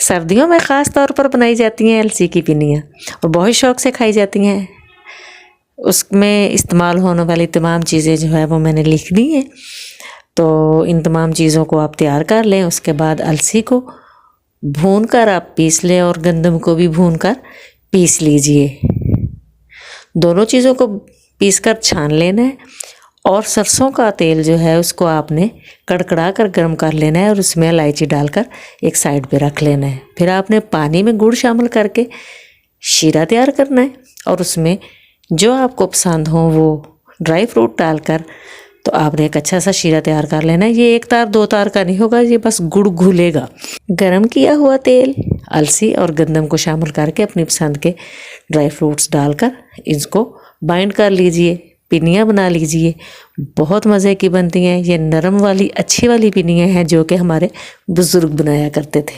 सर्दियों में ख़ास तौर पर बनाई जाती हैं अलसी की पिन्नियाँ और बहुत शौक़ से खाई जाती हैं। उसमें इस्तेमाल होने वाली तमाम चीज़ें जो है वो मैंने लिख दी हैं। तो इन तमाम चीज़ों को आप तैयार कर लें। उसके बाद अलसी को भून कर आप पीस लें और गंदम को भी भून कर पीस लीजिए। दोनों चीज़ों को पीस कर छान लेना है और सरसों का तेल जो है उसको आपने कड़कड़ा कर गर्म कर लेना है और उसमें इलायची डालकर एक साइड पे रख लेना है। फिर आपने पानी में गुड़ शामिल करके शीरा तैयार करना है और उसमें जो आपको पसंद हो वो ड्राई फ्रूट डालकर तो आपने एक अच्छा सा शीरा तैयार कर लेना है। ये 1 तार 2 तार का नहीं होगा, ये बस गुड़ घुलेगा। गरम किया हुआ तेल अलसी और गंदम को शामिल करके अपनी पसंद के ड्राई फ्रूट्स डालकर इसको बाइंड कर लीजिए, पिन्नियाँ बना लीजिए। बहुत मज़े की बनती हैं। ये नरम वाली अच्छी वाली पिन्नियाँ हैं जो कि हमारे बुज़ुर्ग बनाया करते थे।